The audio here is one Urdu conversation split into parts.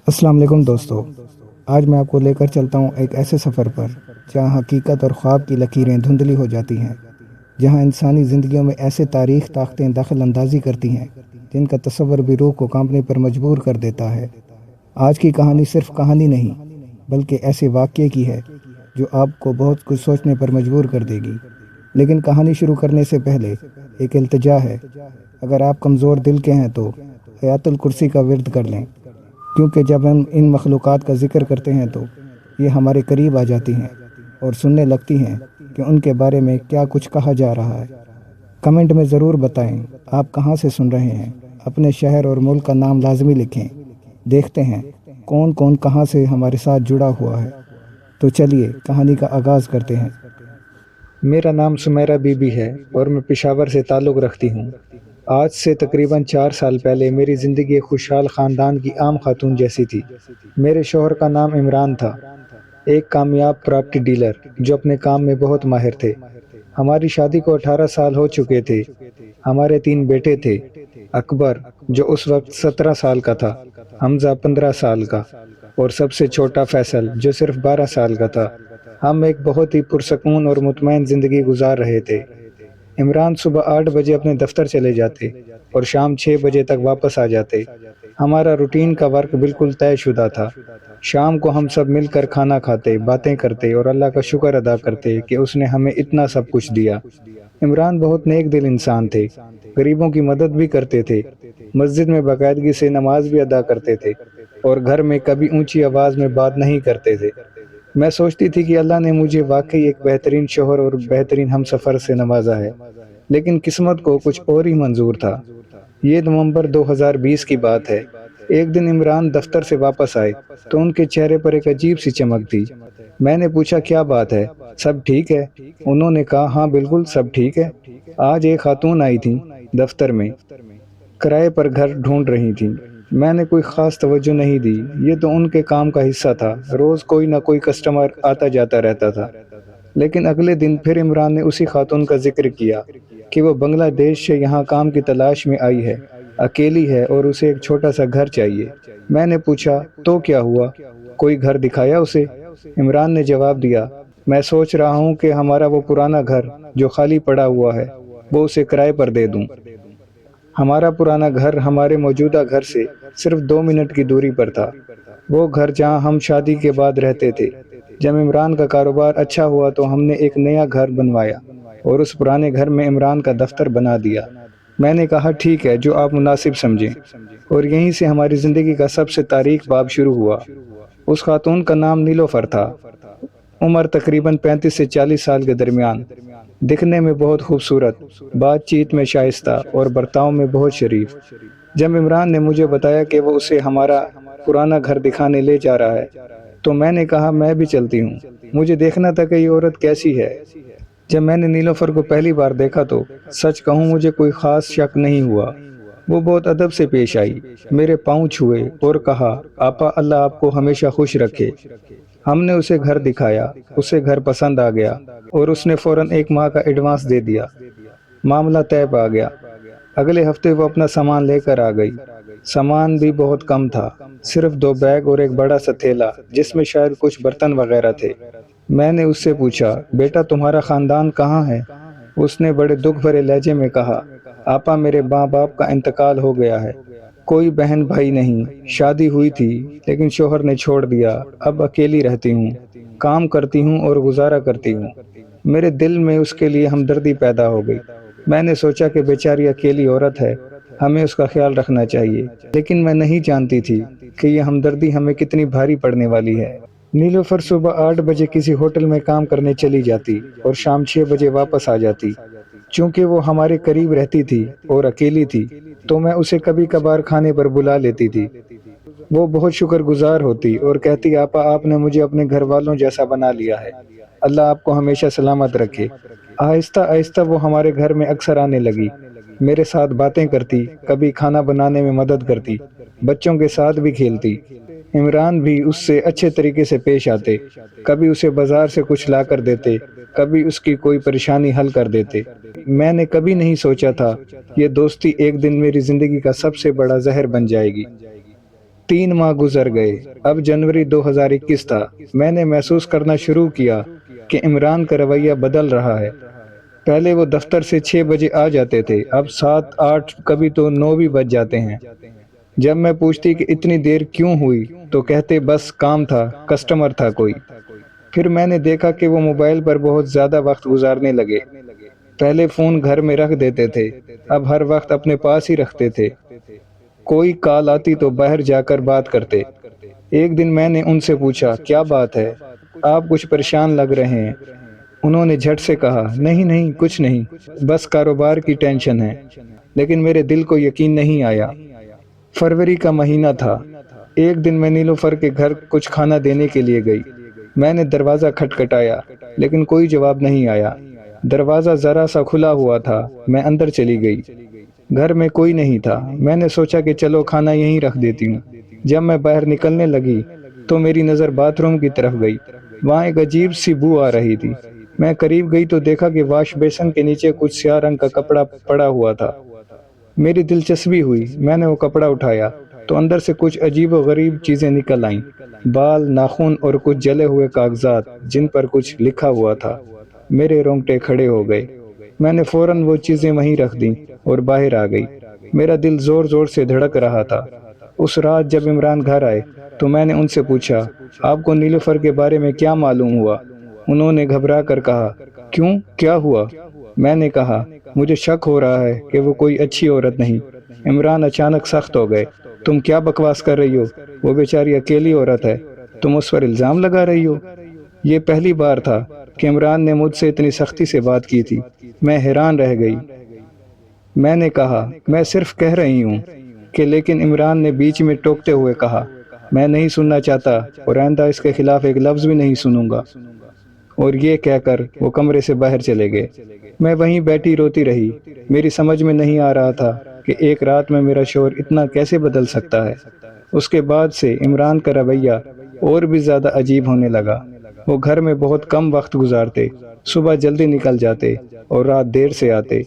السلام علیکم دوستو، آج میں آپ کو لے کر چلتا ہوں ایک ایسے سفر پر جہاں حقیقت اور خواب کی لکیریں دھندلی ہو جاتی ہیں، جہاں انسانی زندگیوں میں ایسے تاریخ طاقتیں دخل اندازی کرتی ہیں جن کا تصور بھی روح کو کانپنے پر مجبور کر دیتا ہے۔ آج کی کہانی صرف کہانی نہیں بلکہ ایسے واقعے کی ہے جو آپ کو بہت کچھ سوچنے پر مجبور کر دے گی۔ لیکن کہانی شروع کرنے سے پہلے ایک التجا ہے، اگر آپ کمزور دل کے ہیں تو حیات الکرسی کا ورد کر لیں، کیونکہ جب ہم ان مخلوقات کا ذکر کرتے ہیں تو یہ ہمارے قریب آ جاتی ہیں اور سننے لگتی ہیں کہ ان کے بارے میں کیا کچھ کہا جا رہا ہے۔ کمنٹ میں ضرور بتائیں آپ کہاں سے سن رہے ہیں، اپنے شہر اور ملک کا نام لازمی لکھیں۔ دیکھتے ہیں کون کون کہاں سے ہمارے ساتھ جڑا ہوا ہے۔ تو چلیے کہانی کا آغاز کرتے ہیں۔ میرا نام سمیرہ بی بی ہے اور میں پشاور سے تعلق رکھتی ہوں۔ آج سے تقریباً 4 سال پہلے میری زندگی ایک خوشحال خاندان کی عام خاتون جیسی تھی۔ میرے شوہر کا نام عمران تھا، ایک کامیاب پراپرٹی ڈیلر جو اپنے کام میں بہت ماہر تھے۔ ہماری شادی کو 18 سال ہو چکے تھے۔ ہمارے 3 بیٹے تھے، اکبر جو اس وقت 17 سال کا تھا، حمزہ 15 سال کا، اور سب سے چھوٹا فیصل جو صرف 12 سال کا تھا۔ ہم ایک بہت ہی پرسکون اور مطمئن زندگی گزار رہے تھے۔ عمران صبح 8 بجے اپنے دفتر چلے جاتے اور شام 6 بجے تک واپس آ جاتے۔ ہمارا روٹین کا ورک بالکل طے شدہ تھا۔ شام کو ہم سب مل کر کھانا کھاتے، باتیں کرتے اور اللہ کا شکر ادا کرتے کہ اس نے ہمیں اتنا سب کچھ دیا۔ عمران بہت نیک دل انسان تھے، غریبوں کی مدد بھی کرتے تھے، مسجد میں باقاعدگی سے نماز بھی ادا کرتے تھے اور گھر میں کبھی اونچی آواز میں بات نہیں کرتے تھے۔ میں سوچتی تھی کہ اللہ نے مجھے واقعی ایک بہترین شوہر اور بہترین ہمسفر سے نوازا ہے، لیکن قسمت کو کچھ اور ہی منظور تھا۔ یہ نومبر 2020 کی بات ہے۔ ایک دن عمران دفتر سے واپس آئے تو ان کے چہرے پر ایک عجیب سی چمک تھی۔ میں نے پوچھا کیا بات ہے، سب ٹھیک ہے؟ انہوں نے کہا ہاں بالکل سب ٹھیک ہے۔ آج ایک خاتون آئی تھی دفتر میں، کرائے پر گھر ڈھونڈ رہی تھی۔ میں نے کوئی خاص توجہ نہیں دی، یہ تو ان کے کام کا حصہ تھا، روز کوئی نہ کوئی کسٹمر آتا جاتا رہتا تھا۔ لیکن اگلے دن پھر عمران نے اسی خاتون کا ذکر کیا کہ وہ بنگلہ دیش سے یہاں کام کی تلاش میں آئی ہے، اکیلی ہے اور اسے ایک چھوٹا سا گھر چاہیے۔ میں نے پوچھا تو کیا ہوا، کوئی گھر دکھایا اسے؟ عمران نے جواب دیا، میں سوچ رہا ہوں کہ ہمارا وہ پرانا گھر جو خالی پڑا ہوا ہے وہ اسے کرائے پر دے دوں۔ ہمارا پرانا گھر ہمارے موجودہ گھر سے صرف 2 منٹ کی دوری پر تھا، وہ گھر جہاں ہم شادی کے بعد رہتے تھے۔ جب عمران کا کاروبار اچھا ہوا تو ہم نے ایک نیا گھر بنوایا اور اس پرانے گھر میں عمران کا دفتر بنا دیا۔ میں نے کہا ٹھیک ہے، جو آپ مناسب سمجھیں، اور یہیں سے ہماری زندگی کا سب سے تاریخ باب شروع ہوا۔ اس خاتون کا نام نیلوفر تھا، عمر تقریباً 35 سے 40 سال کے درمیان، دکھنے میں بہت خوبصورت، بات چیت میں شائستہ اور برتاؤ میں بہت شریف۔ جب عمران نے مجھے بتایا کہ وہ اسے ہمارا پرانا گھر دکھانے لے جا رہا ہے تو میں نے کہا میں بھی چلتی ہوں، مجھے دیکھنا تھا کہ یہ عورت کیسی ہے۔ جب میں نے نیلوفر کو پہلی بار دیکھا تو سچ کہوں مجھے کوئی خاص شک نہیں ہوا۔ وہ بہت ادب سے پیش آئی، میرے پاؤں چھوئے اور کہا آپا اللہ آپ کو ہمیشہ خوش رکھے۔ ہم نے اسے گھر دکھایا، اسے گھر پسند آ گیا اور اس نے فوراً 1 ماہ کا ایڈوانس دے دیا۔ معاملہ طے پا گیا۔ اگلے ہفتے وہ اپنا سامان لے کر آ گئی۔ سامان بھی بہت کم تھا، صرف 2 بیگ اور ایک بڑا سا تھیلا جس میں شاید کچھ برتن وغیرہ تھے۔ میں نے اس سے پوچھا بیٹا تمہارا خاندان کہاں ہے؟ اس نے بڑے دکھ بھرے لہجے میں کہا آپا میرے ماں باپ کا انتقال ہو گیا ہے، کوئی بہن بھائی نہیں، شادی ہوئی تھی لیکن شوہر نے چھوڑ دیا، اب اکیلی رہتی ہوں، کام کرتی ہوں اور گزارا کرتی ہوں۔ میرے دل میں اس کے لیے ہمدردی پیدا ہو گئی۔ میں نے سوچا کہ بیچاری اکیلی عورت ہے، ہمیں اس کا خیال رکھنا چاہیے، لیکن میں نہیں جانتی تھی کہ یہ ہمدردی ہمیں کتنی بھاری پڑنے والی ہے۔ نیلوفر صبح 8 بجے کسی ہوٹل میں کام کرنے چلی جاتی اور شام 6 بجے واپس آ جاتی۔ چونکہ وہ ہمارے قریب رہتی تھی اور اکیلی تھی تو میں اسے کبھی کبھار کھانے پر بلا لیتی تھی۔ وہ بہت شکر گزار ہوتی اور کہتی آپا آپ نے مجھے اپنے گھر والوں جیسا بنا لیا ہے، اللہ آپ کو ہمیشہ سلامت رکھے۔ آہستہ آہستہ وہ ہمارے گھر میں اکثر آنے لگی، میرے ساتھ باتیں کرتی، کبھی کھانا بنانے میں مدد کرتی، بچوں کے ساتھ بھی کھیلتی۔ عمران بھی اس سے اچھے طریقے سے پیش آتے، کبھی اسے بازار سے کچھ لا کر دیتے، کبھی اس کی کوئی پریشانی حل کر دیتے۔ میں نے کبھی نہیں سوچا تھا یہ دوستی ایک دن میری زندگی کا سب سے بڑا زہر بن جائے گی۔ 3 ماہ گزر گئے، اب جنوری 2021 تھا۔ میں نے محسوس کرنا شروع کیا کہ عمران کا رویہ بدل رہا ہے۔ پہلے وہ دفتر سے 6 بجے آ جاتے تھے، اب 7، 8، کبھی تو 9 بھی بج جاتے ہیں۔ جب میں پوچھتی کہ اتنی دیر کیوں ہوئی تو کہتے بس کام تھا، کسٹمر تھا کوئی۔ پھر میں نے دیکھا کہ وہ موبائل پر بہت زیادہ وقت گزارنے لگے۔ پہلے فون گھر میں رکھ دیتے تھے، اب ہر وقت اپنے پاس ہی رکھتے تھے۔ کوئی کال آتی تو باہر جا کر بات کرتے۔ ایک دن میں نے ان سے پوچھا کیا بات ہے، آپ کچھ پریشان لگ رہے ہیں۔ انہوں نے جھٹ سے کہا نہیں نہیں کچھ نہیں، بس کاروبار کی ٹینشن ہے۔ لیکن میرے دل کو یقین نہیں آیا۔ فروری کا مہینہ تھا۔ ایک دن میں نیلوفر کے گھر کچھ کھانا دینے کے لیے گئی۔ میں نے دروازہ کھٹکھٹایا لیکن کوئی جواب نہیں آیا۔ دروازہ ذرا سا کھلا ہوا تھا، میں اندر چلی گئی۔ گھر میں کوئی نہیں تھا۔ میں نے سوچا کہ چلو کھانا یہیں رکھ دیتی ہوں۔ جب میں باہر نکلنے لگی تو میری نظر باتھ روم کی طرف گئی۔ وہاں ایک عجیب سی بو آ رہی تھی۔ میں قریب گئی تو دیکھا کہ واش بیسن کے نیچے کچھ سیاہ رنگ کا کپڑا پڑا ہوا تھا۔ میری دلچسپی ہوئی، میں نے وہ کپڑا اٹھایا تو اندر سے کچھ عجیب و غریب چیزیں نکل آئیں، بال، ناخن اور کچھ جلے ہوئے کاغذات جن پر کچھ لکھا ہوا تھا۔ میرے رونگٹے کھڑے ہو گئے۔ میں نے فوراً وہ چیزیں وہیں رکھ دیں اور باہر آ گئی۔ میرا دل زور زور سے دھڑک رہا تھا۔ اس رات جب عمران گھر آئے تو میں نے ان سے پوچھا آپ کو نیلوفر کے بارے میں کیا معلوم ہوا؟ انہوں نے گھبرا کر کہا کیوں، کیا ہوا؟ میں نے کہا مجھے شک ہو رہا ہے کہ وہ کوئی اچھی عورت نہیں۔ عمران اچانک سخت ہو گئے۔ تم کیا بکواس کر رہی ہو؟ وہ بیچاری اکیلی عورت ہے، تم اس پر الزام لگا رہی ہو؟ یہ پہلی بار تھا کہ عمران نے مجھ سے اتنی سختی سے بات کی تھی۔ میں حیران رہ گئی۔ میں نے کہا میں صرف کہہ رہی ہوں کہ، لیکن عمران نے بیچ میں ٹوکتے ہوئے کہا میں نہیں سننا چاہتا اور آئندہ اس کے خلاف ایک لفظ بھی نہیں سنوں گا۔ اور یہ کہہ کر وہ کمرے سے باہر چلے گئے۔ میں وہیں بیٹھی روتی رہی۔ میری سمجھ میں نہیں آ رہا تھا کہ ایک رات میں میرا شوہر اتنا کیسے بدل سکتا ہے۔ اس کے بعد سے عمران کا رویہ اور بھی زیادہ عجیب ہونے لگا۔ وہ گھر میں بہت کم وقت گزارتے، صبح جلدی نکل جاتے اور رات دیر سے آتے۔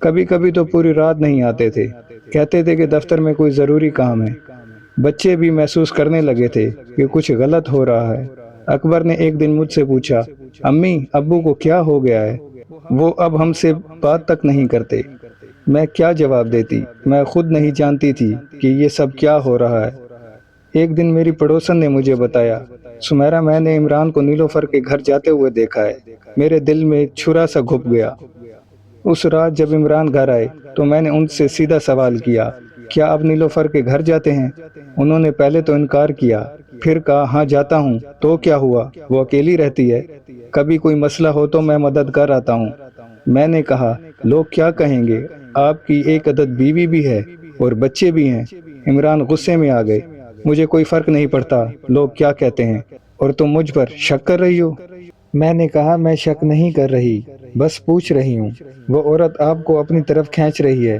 کبھی کبھی تو پوری رات نہیں آتے تھے، کہتے تھے کہ دفتر میں کوئی ضروری کام ہے۔ بچے بھی محسوس کرنے لگے تھے کہ کچھ غلط ہو رہا ہے۔ اکبر نے ایک دن مجھ سے پوچھا امی ابو کو کیا ہو گیا ہے، وہ اب ہم سے بات تک نہیں کرتے۔ میں کیا جواب دیتی؟ میں خود نہیں جانتی تھی کہ یہ سب کیا ہو رہا ہے۔ ایک دن میری پڑوسن نے مجھے بتایا سمیرہ میں نے عمران کو نیلوفر کے گھر جاتے ہوئے دیکھا ہے۔ میرے دل میں چھرا سا گھپ گیا۔ اس رات جب عمران گھر آئے تو میں نے ان سے سیدھا سوال کیا کیا آپ نیلوفر کے گھر جاتے ہیں؟ انہوں نے پہلے تو انکار کیا، پھر کہا ہاں جاتا ہوں۔ تو کیا ہوا، وہ اکیلی رہتی ہے، کبھی کوئی مسئلہ ہو تو میں مدد کر آتا ہوں۔ میں نے کہا لوگ کیا کہیں گے، آپ کی ایک عدد بیوی بھی ہے اور بچے بھی ہیں۔ عمران غصے میں آ گئے، مجھے کوئی فرق نہیں پڑتا لوگ کیا کہتے ہیں، اور تم مجھ پر شک کر رہی ہو؟ میں نے کہا میں شک نہیں کر رہی، بس پوچھ رہی ہوں۔ وہ عورت آپ کو اپنی طرف کھینچ رہی ہے۔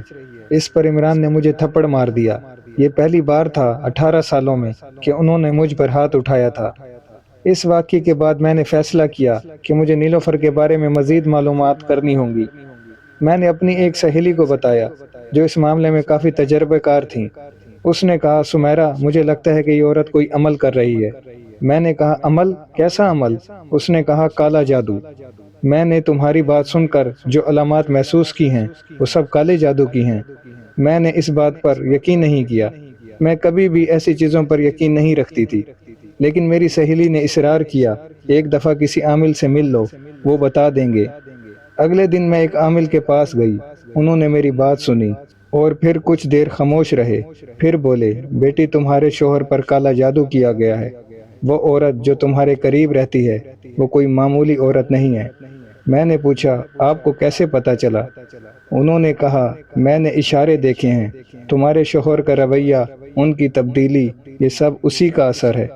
اس پر عمران نے مجھے تھپڑ مار دیا۔ یہ پہلی بار تھا 18 سالوں میں کہ انہوں نے مجھ پر ہاتھ اٹھایا تھا۔ اس واقعے کے بعد میں نے فیصلہ کیا کہ مجھے نیلوفر کے بارے میں مزید معلومات کرنی ہوں گی۔ میں نے اپنی ایک سہیلی کو بتایا جو اس معاملے میں کافی تجربہ کار تھیں۔ اس نے کہا سمیرہ مجھے لگتا ہے کہ یہ عورت کوئی عمل کر رہی ہے۔ میں نے کہا عمل؟ کیسا عمل؟ اس نے کہا کالا جادو۔ میں نے تمہاری بات سن کر جو علامات محسوس کی ہیں وہ سب کالے جادو کی ہیں۔ میں نے اس بات پر یقین نہیں کیا، میں کبھی بھی ایسی چیزوں پر یقین نہیں رکھتی تھی، لیکن میری سہیلی نے اصرار کیا ایک دفعہ کسی عامل سے مل لو، وہ بتا دیں گے۔ اگلے دن میں ایک عامل کے پاس گئی، انہوں نے میری بات سنی اور پھر کچھ دیر خاموش رہے، پھر بولے بیٹی تمہارے شوہر پر کالا جادو کیا گیا ہے۔ وہ عورت جو تمہارے قریب رہتی ہے وہ کوئی معمولی عورت نہیں ہے۔ میں نے پوچھا آپ کو کیسے پتا چلا؟ انہوں نے کہا میں نے اشارے دیکھے ہیں، تمہارے شوہر کا رویہ، ان کی تبدیلی، یہ سب اسی کا اثر ہے۔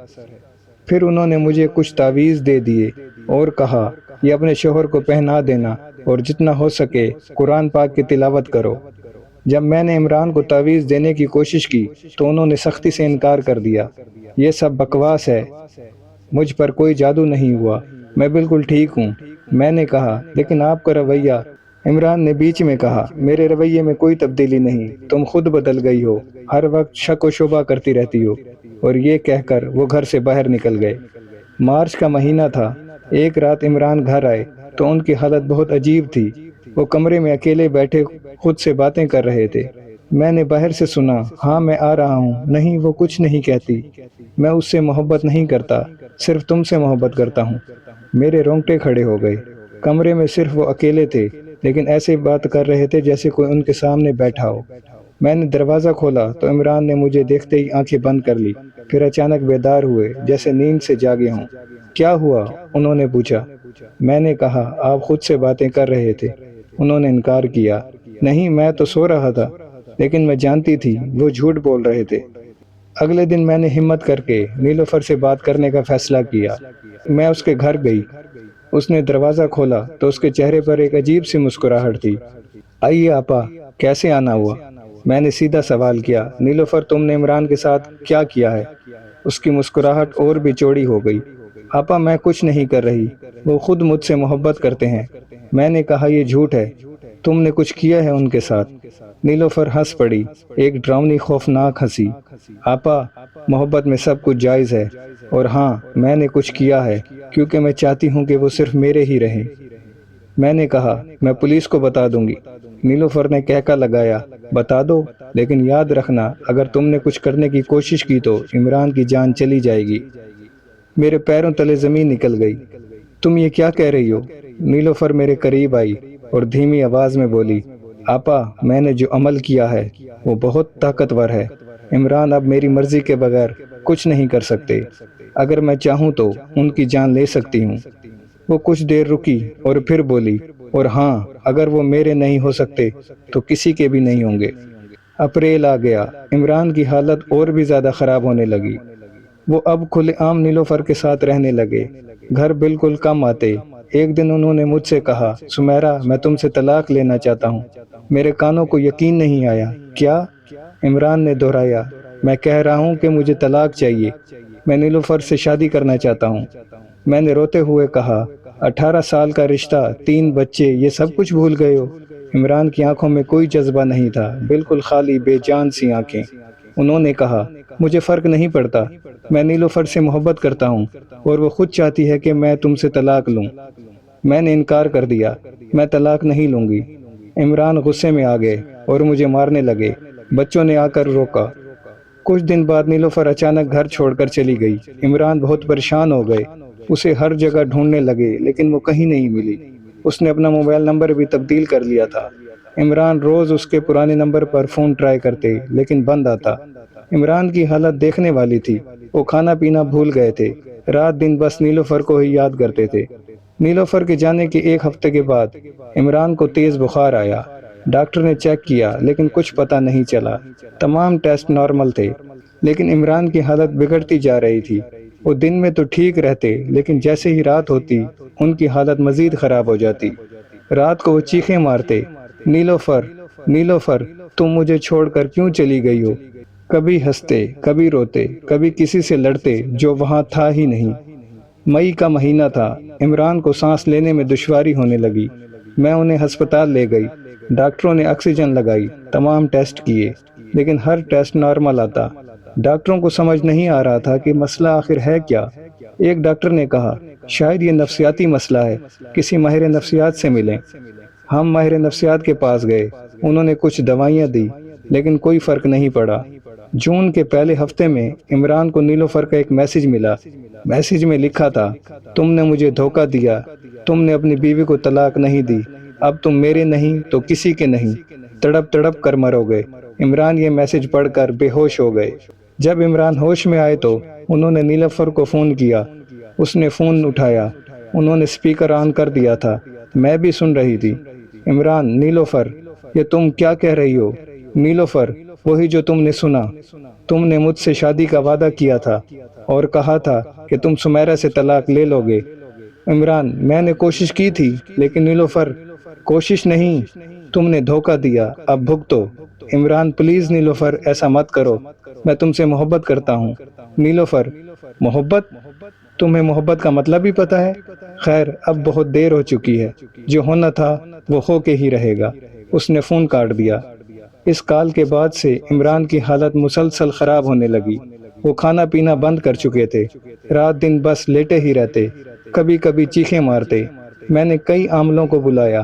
پھر انہوں نے مجھے کچھ تعویذ دے دیے اور کہا یہ اپنے شوہر کو پہنا دینا اور جتنا ہو سکے قرآن پاک کی تلاوت کرو۔ جب میں نے عمران کو تعویذ دینے کی کوشش کی تو انہوں نے سختی سے انکار کر دیا، یہ سب بکواس ہے، مجھ پر کوئی جادو نہیں ہوا، میں بالکل ٹھیک ہوں۔ میں نے کہا لیکن آپ کا رویہ؟ عمران نے بیچ میں کہا میرے رویے میں کوئی تبدیلی نہیں، تم خود بدل گئی ہو، ہر وقت شک و شبہ کرتی رہتی ہو۔ اور یہ کہہ کر وہ گھر سے باہر نکل گئے۔ مارچ کا مہینہ تھا۔ ایک رات عمران گھر آئے تو ان کی حالت بہت عجیب تھی۔ وہ کمرے میں اکیلے بیٹھے خود سے باتیں کر رہے تھے۔ میں نے باہر سے سنا، ہاں میں آ رہا ہوں۔ نہیں، وہ کچھ نہیں کہتی۔ میں اس سے محبت نہیں کرتا، صرف تم سے محبت کرتا ہوں۔ میرے رونگٹے کھڑے ہو گئے۔ کمرے میں صرف وہ اکیلے تھے، لیکن ایسے بات کر رہے تھے جیسے کوئی ان کے سامنے بیٹھا ہو۔ میں نے دروازہ کھولا تو عمران نے مجھے دیکھتے ہی آنکھیں بند کر لی، پھر اچانک بیدار ہوئے جیسے نیند سے جاگے ہوں۔ کیا ہوا؟ انہوں نے پوچھا۔ میں نے کہا، آپ خود سے باتیں کر رہے تھے۔ انہوں نے انکار کیا۔ نہیں، میں تو سو رہا تھا، لیکن میں جانتی تھی وہ جھوٹ بول رہے تھے۔ اگلے دن میں نے ہمت کر کے نیلوفر سے بات کرنے کا فیصلہ کیا۔ میں اس کے گھر گئی۔ اس نے دروازہ کھولا تو اس کے چہرے پر ایک عجیب سی مسکراہٹ تھی۔ آئیے آپا، کیسے آنا ہوا؟ میں نے سیدھا سوال کیا۔ نیلوفر، تم نے عمران کے ساتھ کیا کیا ہے؟ اس کی مسکراہٹ اور بھی چوڑی ہو گئی۔ آپا، میں کچھ نہیں کر رہی، وہ خود مجھ سے محبت کرتے ہیں۔ میں نے کہا، یہ جھوٹ ہے، تم نے کچھ کیا ہے ان کے ساتھ؟ نیلوفر ہنس پڑی، ایک ڈراؤنی خوفناک ہنسی۔ آپا، محبت میں سب کچھ جائز ہے، اور ہاں میں نے کچھ کیا ہے، کیونکہ میں چاہتی ہوں کہ وہ صرف میرے ہی رہیں۔ میں نے کہا، میں پولیس کو بتا دوں گی۔ نیلوفر نے کہکا لگایا، بتا دو، لیکن یاد رکھنا اگر تم نے کچھ کرنے کی کوشش کی تو عمران کی جان چلی جائے گی۔ میرے پیروں تلے زمین نکل گئی۔ تم یہ کیا کہہ رہی ہو؟ نیلوفر میرے قریب آئی اور دھیمی آواز میں بولی، آپا، میں نے جو عمل کیا ہے وہ بہت طاقتور ہے۔ عمران اب میری مرضی کے بغیر کچھ نہیں کر سکتے۔ اگر میں چاہوں تو ان کی جان لے سکتی ہوں۔ وہ کچھ دیر رکی اور پھر بولی، اور ہاں اگر وہ میرے نہیں ہو سکتے تو کسی کے بھی نہیں ہوں گے۔ اپریل آ گیا۔ عمران کی حالت اور بھی زیادہ خراب ہونے لگی۔ وہ اب کھلے عام نیلوفر کے ساتھ رہنے لگے، گھر بالکل کم آتے۔ ایک دن انہوں نے مجھ سے کہا، سمیرہ، میں تم سے طلاق لینا چاہتا ہوں۔ میرے کانوں کو یقین نہیں آیا۔ کیا؟ عمران نے دہرایا، میں کہہ رہا ہوں کہ مجھے طلاق چاہیے، میں نیلوفر سے شادی کرنا چاہتا ہوں۔ میں نے روتے ہوئے کہا، 18 سال کا رشتہ، 3 بچے، یہ سب کچھ بھول گئے ہو؟ عمران کی آنکھوں میں کوئی جذبہ نہیں تھا، بالکل خالی بے جان سی آنکھیں۔ انہوں نے کہا، مجھے فرق نہیں پڑتا، میں نیلوفر سے محبت کرتا ہوں اور وہ خود چاہتی ہے کہ میں تم سے طلاق لوں۔ میں نے انکار کر دیا، میں طلاق نہیں لوں گی۔ عمران غصے میں آ گئے اور مجھے مارنے لگے۔ بچوں نے آ کر روکا۔ کچھ دن بعد نیلوفر اچانک گھر چھوڑ کر چلی گئی۔ عمران بہت پریشان ہو گئے، اسے ہر جگہ ڈھونڈنے لگے لیکن وہ کہیں نہیں ملی۔ اس نے اپنا موبائل نمبر بھی تبدیل کر لیا تھا۔ عمران روز اس کے پرانے نمبر پر فون ٹرائی کرتے لیکن بند آتا۔ عمران کی حالت دیکھنے والی تھی، وہ کھانا پینا بھول گئے تھے، رات دن بس نیلوفر کو ہی یاد کرتے تھے۔ نیلوفر کے جانے کے 1 ہفتے کے بعد عمران کو تیز بخار آیا۔ ڈاکٹر نے چیک کیا لیکن کچھ پتہ نہیں چلا۔ تمام ٹیسٹ نارمل تھے، لیکن عمران کی حالت بگڑتی جا رہی تھی۔ وہ دن میں تو ٹھیک رہتے لیکن جیسے ہی رات ہوتی ان کی حالت مزید خراب ہو جاتی۔ رات کو وہ چیخیں مارتے، نیلوفر، نیلوفر، تم مجھے چھوڑ کر کیوں چلی گئی ہو؟ کبھی ہنستے، کبھی روتے، کبھی کسی سے لڑتے جو وہاں تھا ہی نہیں۔ مئی کا مہینہ تھا۔ عمران کو سانس لینے میں دشواری ہونے لگی۔ میں انہیں ہسپتال لے گئی۔ ڈاکٹروں نے آکسیجن لگائی، تمام ٹیسٹ کیے، لیکن ہر ٹیسٹ نارمل آتا۔ ڈاکٹروں کو سمجھ نہیں آ رہا تھا کہ مسئلہ آخر ہے کیا۔ ایک ڈاکٹر نے کہا، شاید یہ نفسیاتی مسئلہ ہے، کسی ماہر نفسیات سے ملیں۔ ہم ماہر نفسیات کے پاس گئے، انہوں نے کچھ دوائیاں دی، لیکن کوئی فرق نہیں پڑا۔ جون کے پہلے ہفتے میں عمران کو نیلوفر کا ایک میسج ملا۔ میسج میں لکھا تھا، تم نے مجھے دھوکہ دیا، تم نے اپنی بیوی کو طلاق نہیں دی، اب تم میرے نہیں تو کسی کے نہیں، تڑپ تڑپ کر مرو گے۔ عمران یہ میسج پڑھ کر بے ہوش ہو گئے۔ جب عمران ہوش میں آئے تو انہوں نے نیلوفر کو فون کیا۔ اس نے فون اٹھایا، انہوں نے سپیکر آن کر دیا تھا، میں بھی سن رہی تھی۔ عمران، نیلوفر، یہ تم کیا کہہ رہی ہو؟ نیلوفر، وہی جو تم نے سنا، تم نے مجھ سے شادی کا وعدہ کیا تھا اور کہا تھا کہ تم سمیرہ سے طلاق لے لو گے۔ عمران، میں نے کوشش کی تھی، لیکن نیلوفر، کوشش نہیں، تم نے دھوکہ دیا، اب بھگتو۔ عمران، پلیز نیلوفر، ایسا مت کرو، میں تم سے محبت کرتا ہوں۔ نیلوفر، محبت؟ تمہیں محبت کا مطلب بھی پتہ ہے؟ خیر، اب بہت دیر ہو چکی ہے، جو ہونا تھا وہ ہو کے ہی رہے گا۔ اس نے فون کاٹ دیا۔ اس کال کے بعد سے عمران کی حالت مسلسل خراب ہونے لگی۔ وہ کھانا پینا بند کر چکے تھے، رات دن بس لیٹے ہی رہتے، کبھی کبھی چیخیں مارتے۔ میں نے کئی عاملوں کو بلایا،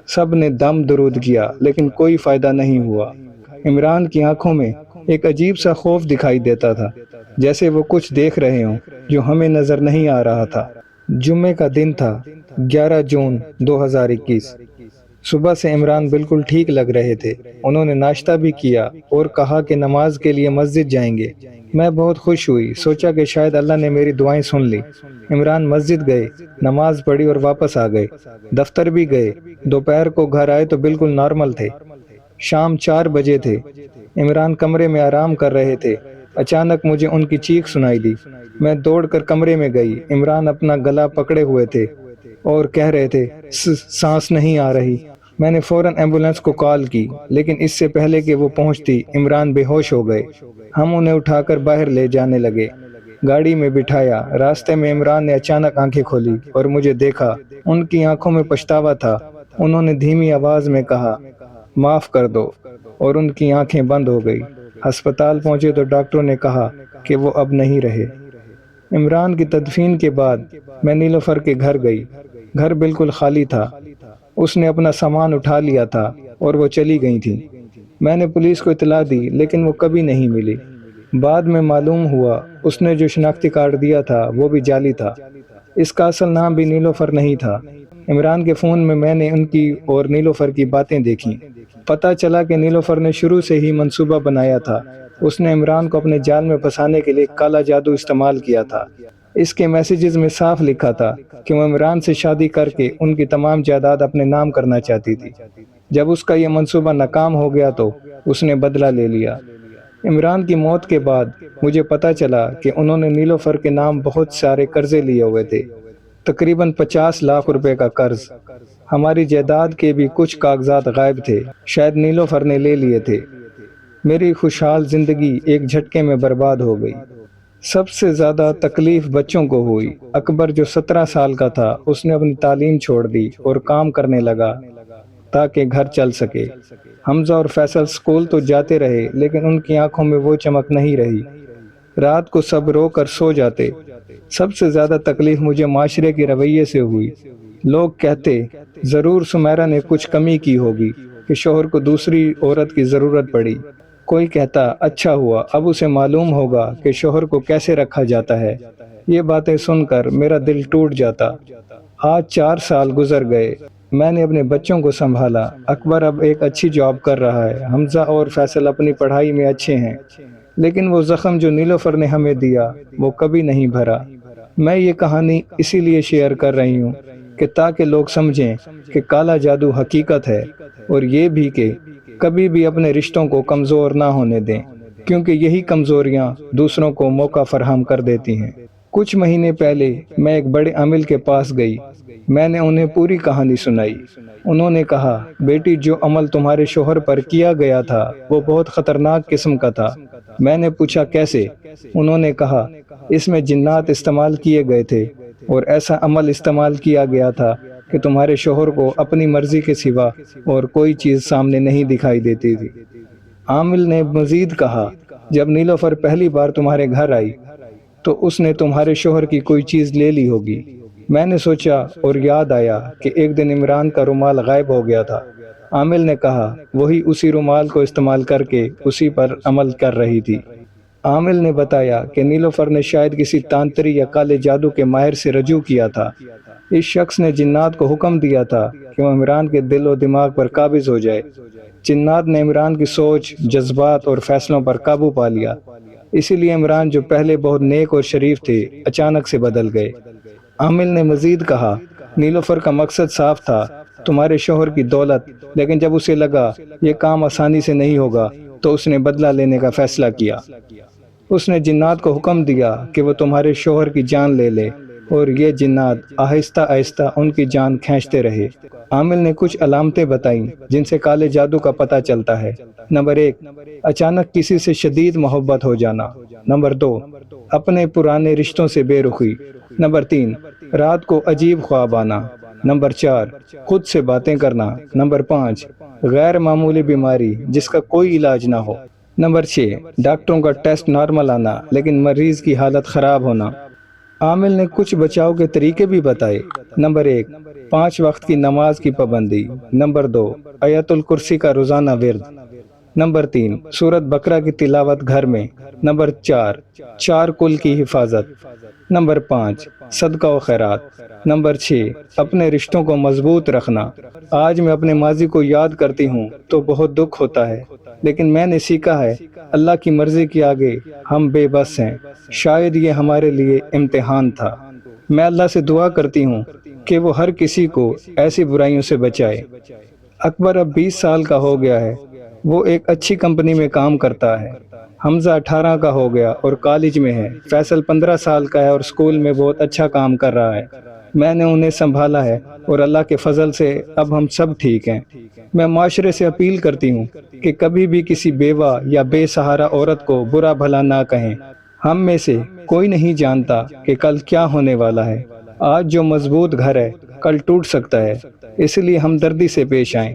سب نے دم درود کیا لیکن کوئی فائدہ نہیں ہوا۔ عمران کی آنکھوں میں ایک عجیب سا خوف دکھائی دیتا تھا، جیسے وہ کچھ دیکھ رہے ہوں جو ہمیں نظر نہیں آ رہا تھا۔ جمعے کا دن تھا، 11 جون 2021۔ صبح سے عمران بالکل ٹھیک لگ رہے تھے۔ انہوں نے ناشتہ بھی کیا اور کہا کہ نماز کے لیے مسجد جائیں گے۔ میں بہت خوش ہوئی، سوچا کہ شاید اللہ نے میری دعائیں سن لی۔ عمران مسجد گئے، نماز پڑھی اور واپس آ گئے۔ دفتر بھی گئے۔ دوپہر کو گھر آئے تو بالکل نارمل تھے۔ شام 4 بجے تھے، عمران کمرے میں آرام کر رہے تھے۔ اچانک مجھے ان کی چیخ سنائی دی۔ میں دوڑ کر کمرے میں گئی۔ عمران اپنا گلا پکڑے ہوئے تھے اور کہہ رہے تھے سانس نہیں آ رہی۔ میں نے فوراً ایمبولینس کو کال کی، لیکن اس سے پہلے کہ وہ پہنچتی عمران بے ہوش ہو گئے۔ ہم انہیں اٹھا کر باہر لے جانے لگے، گاڑی میں بٹھایا۔ راستے میں عمران نے اچانک آنکھیں کھولی اور مجھے دیکھا۔ ان کی آنکھوں میں پچھتاوا تھا۔ انہوں نے دھیمی آواز میں کہا معاف کر دو، اور ان کی آنکھیں بند ہو گئی۔ ہسپتال پہنچے تو ڈاکٹروں نے کہا کہ وہ اب نہیں رہے۔ عمران کی تدفین کے بعد میں نیلوفر کے گھر گئی۔ گھر بالکل خالی تھا۔ اس نے اپنا سامان اٹھا لیا تھا اور وہ چلی گئی تھی۔ میں نے پولیس کو اطلاع دی لیکن وہ کبھی نہیں ملی۔ بعد میں معلوم ہوا اس نے جو شناختی کارڈ دیا تھا وہ بھی جعلی تھا۔ اس کا اصل نام بھی نیلوفر نہیں تھا۔ عمران کے فون میں نے ان کی اور نیلوفر کی باتیں دیکھیں۔ پتہ چلا کہ نیلوفر نے شروع سے ہی منصوبہ بنایا تھا۔ اس نے عمران کو اپنے جال میں پھنسانے کے لیے کالا جادو استعمال کیا تھا۔ اس کے میسیجز میں صاف لکھا تھا کہ وہ عمران سے شادی کر کے ان کی تمام جائیداد اپنے نام کرنا چاہتی تھی۔ جب اس کا یہ منصوبہ ناکام ہو گیا تو اس نے بدلہ لے لیا۔ عمران کی موت کے بعد مجھے پتہ چلا کہ انہوں نے نیلوفر کے نام بہت سارے قرضے لیے ہوئے تھے، تقریباً 50 لاکھ روپے کا قرض۔ ہماری جائیداد کے بھی کچھ کاغذات غائب تھے، شاید نیلوفر نے لے لیے تھے۔ میری خوشحال زندگی ایک جھٹکے میں برباد ہو گئی۔ سب سے زیادہ تکلیف بچوں کو ہوئی۔ اکبر جو 17 سال کا تھا، اس نے اپنی تعلیم چھوڑ دی اور کام کرنے لگا تاکہ گھر چل سکے۔ حمزہ اور فیصل اسکول تو جاتے رہے لیکن ان کی آنکھوں میں وہ چمک نہیں رہی۔ رات کو سب رو کر سو جاتے۔ سب سے زیادہ تکلیف مجھے معاشرے کے رویے سے ہوئی۔ لوگ کہتے ضرور سمیرہ نے کچھ کمی کی ہوگی کہ شوہر کو دوسری عورت کی ضرورت پڑی۔ کوئی کہتا اچھا ہوا، اب اسے معلوم ہوگا کہ شوہر کو کیسے رکھا جاتا ہے۔ یہ باتیں سن کر میرا دل ٹوٹ جاتا۔ آج 4 سال گزر گئے، میں نے اپنے بچوں کو سنبھالا۔ اکبر اب ایک اچھی جاب کر رہا ہے، حمزہ اور فیصل اپنی پڑھائی میں اچھے ہیں، لیکن وہ زخم جو نیلوفر نے ہمیں دیا وہ کبھی نہیں بھرا۔ میں یہ کہانی اسی لیے شیئر کر رہی ہوں کہ تاکہ لوگ سمجھیں کہ کالا جادو حقیقت ہے، اور یہ بھی کہ کبھی بھی اپنے رشتوں کو کمزور نہ ہونے دیں، کیونکہ یہی کمزوریاں دوسروں کو موقع فراہم کر دیتی ہیں۔ کچھ مہینے پہلے میں ایک بڑے عامل کے پاس گئی۔ میں نے انہیں پوری کہانی سنائی۔ انہوں نے کہا بیٹی، جو عمل تمہارے شوہر پر کیا گیا تھا وہ بہت خطرناک قسم کا تھا۔ میں نے پوچھا کیسے؟ انہوں نے کہا اس میں جنات استعمال کیے گئے تھے اور ایسا عمل استعمال کیا گیا تھا کہ تمہارے شوہر کو اپنی مرضی کے سوا اور کوئی چیز سامنے نہیں دکھائی دیتی تھی۔ عامل نے مزید کہا جب نیلوفر پہلی بار تمہارے گھر آئی تو اس نے تمہارے شوہر کی کوئی چیز لے لی ہوگی۔ میں نے سوچا اور یاد آیا کہ ایک دن عمران کا رومال غائب ہو گیا تھا۔ عامل نے کہا وہی اسی رومال کو استعمال کر کے اسی پر عمل کر رہی تھی۔ عامل نے بتایا کہ نیلوفر نے شاید کسی تانتری یا کالے جادو کے ماہر سے رجوع کیا تھا۔ اس شخص نے جنات کو حکم دیا تھا کہ وہ عمران کے دل و دماغ پر قابض ہو جائے۔ جنات نے عمران کی سوچ، جذبات اور فیصلوں پر قابو پا لیا۔ اسی لیے عمران جو پہلے بہت نیک اور شریف تھے اچانک سے بدل گئے۔ عامل نے مزید کہا نیلوفر کا مقصد صاف تھا، تمہارے شوہر کی دولت، لیکن جب اسے لگا یہ کام آسانی سے نہیں ہوگا تو اس نے بدلہ لینے کا فیصلہ کیا۔ اس نے جنات کو حکم دیا کہ وہ تمہارے شوہر کی جان لے لے، اور یہ جنات آہستہ آہستہ ان کی جان کھینچتے رہے۔ عامل نے کچھ علامتیں بتائیں جن سے کالے جادو کا پتہ چلتا ہے۔ نمبر 1، اچانک کسی سے شدید محبت ہو جانا۔ نمبر 2، اپنے پرانے رشتوں سے بے رخی۔ نمبر 3، رات کو عجیب خواب آنا۔ نمبر 4، خود سے باتیں کرنا۔ نمبر 5، غیر معمولی بیماری جس کا کوئی علاج نہ ہو۔ نمبر 6، ڈاکٹروں کا ٹیسٹ نارمل آنا لیکن مریض کی حالت خراب ہونا۔ عامل نے کچھ بچاؤ کے طریقے بھی بتائے۔ نمبر 1، 5 وقت کی نماز کی پابندی۔ نمبر 2، آیت الکرسی کا روزانہ ورد۔ نمبر 3، سورۃ بقرہ کی تلاوت گھر میں۔ نمبر 4، 4 کل کی حفاظت۔ نمبر 5، صدقہ و خیرات۔ نمبر 6، اپنے رشتوں کو مضبوط رکھنا۔ آج میں اپنے ماضی کو یاد کرتی ہوں تو بہت دکھ ہوتا ہے، لیکن میں نے سیکھا ہے اللہ کی مرضی کے آگے ہم بے بس ہیں۔ شاید یہ ہمارے لیے امتحان تھا۔ میں اللہ سے دعا کرتی ہوں کہ وہ ہر کسی کو ایسی برائیوں سے بچائے۔ اکبر اب 20 سال کا ہو گیا ہے، وہ ایک اچھی کمپنی میں کام کرتا ہے۔ حمزہ 18 کا ہو گیا اور کالج میں ہے۔ فیصل 15 سال کا ہے اور اسکول میں بہت اچھا کام کر رہا ہے۔ میں نے انہیں سنبھالا ہے اور اللہ کے فضل سے اب ہم سب ٹھیک ہیں۔ میں معاشرے سے اپیل کرتی ہوں کہ کبھی بھی کسی بیوہ یا بے سہارا عورت کو برا بھلا نہ کہیں۔ ہم میں سے کوئی نہیں جانتا کہ کل کیا ہونے والا ہے۔ آج جو مضبوط گھر ہے کل ٹوٹ سکتا ہے، اس لیے ہمدردی سے پیش آئیں۔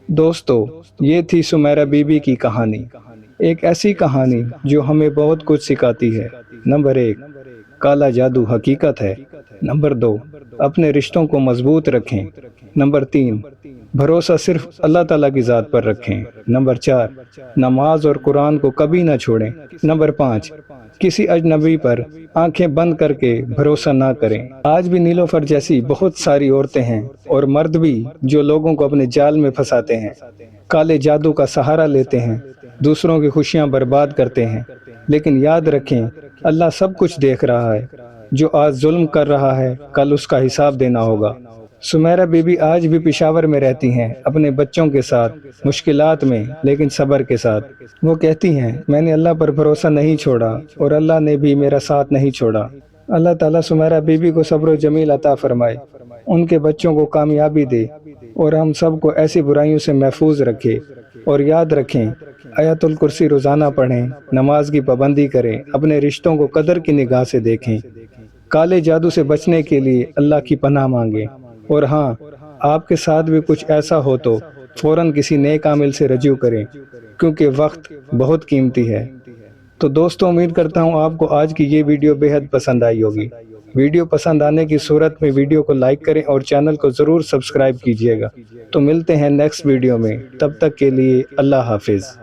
دوستو، یہ تھی سمیرہ بی بی کی کہانی، ایک ایسی کہانی جو ہمیں بہت کچھ سکھاتی ہے۔ نمبر 1، کالا جادو حقیقت ہے۔ نمبر 2، اپنے رشتوں کو مضبوط رکھیں۔ نمبر 3، بھروسہ صرف اللہ تعالیٰ کی ذات پر رکھیں۔ نمبر 4، نماز اور قرآن کو کبھی نہ چھوڑیں۔ نمبر 5، کسی اجنبی پر آنکھیں بند کر کے بھروسہ نہ کریں۔ آج بھی نیلوفر جیسی بہت ساری عورتیں ہیں اور مرد بھی جو لوگوں کو اپنے جال میں پھنساتے ہیں، کالے جادو کا سہارا لیتے ہیں، دوسروں کی خوشیاں برباد کرتے ہیں۔ لیکن یاد رکھیں، اللہ سب کچھ دیکھ رہا ہے۔ جو آج ظلم کر رہا ہے کل اس کا حساب دینا ہوگا۔ سمیرہ بی بی آج بھی پشاور میں رہتی ہیں، اپنے بچوں کے ساتھ، مشکلات میں لیکن صبر کے ساتھ۔ وہ کہتی ہیں، میں نے اللہ پر بھروسہ نہیں چھوڑا اور اللہ نے بھی میرا ساتھ نہیں چھوڑا۔ اللہ تعالیٰ سمیرہ بی بی کو صبر و جمیل عطا فرمائے، ان کے بچوں کو کامیابی دے اور ہم سب کو ایسی برائیوں سے محفوظ رکھے۔ اور یاد رکھیں، آیت الکرسی روزانہ پڑھیں، نماز کی پابندی کریں، اپنے رشتوں کو قدر کی نگاہ سے دیکھیں، کالے جادو سے بچنے کے لیے اللہ کی پناہ مانگیں۔ اور ہاں، آپ کے ساتھ بھی کچھ ایسا ہو تو فوراً کسی نیک عامل سے رجوع کریں، کیونکہ وقت بہت قیمتی ہے۔ تو دوستو، امید کرتا ہوں آپ کو آج کی یہ ویڈیو بے حد پسند آئی ہوگی۔ ویڈیو پسند آنے کی صورت میں ویڈیو کو لائک کریں اور چینل کو ضرور سبسکرائب کیجیے گا۔ تو ملتے ہیں نیکسٹ ویڈیو میں، تب تک کے لیے اللہ حافظ۔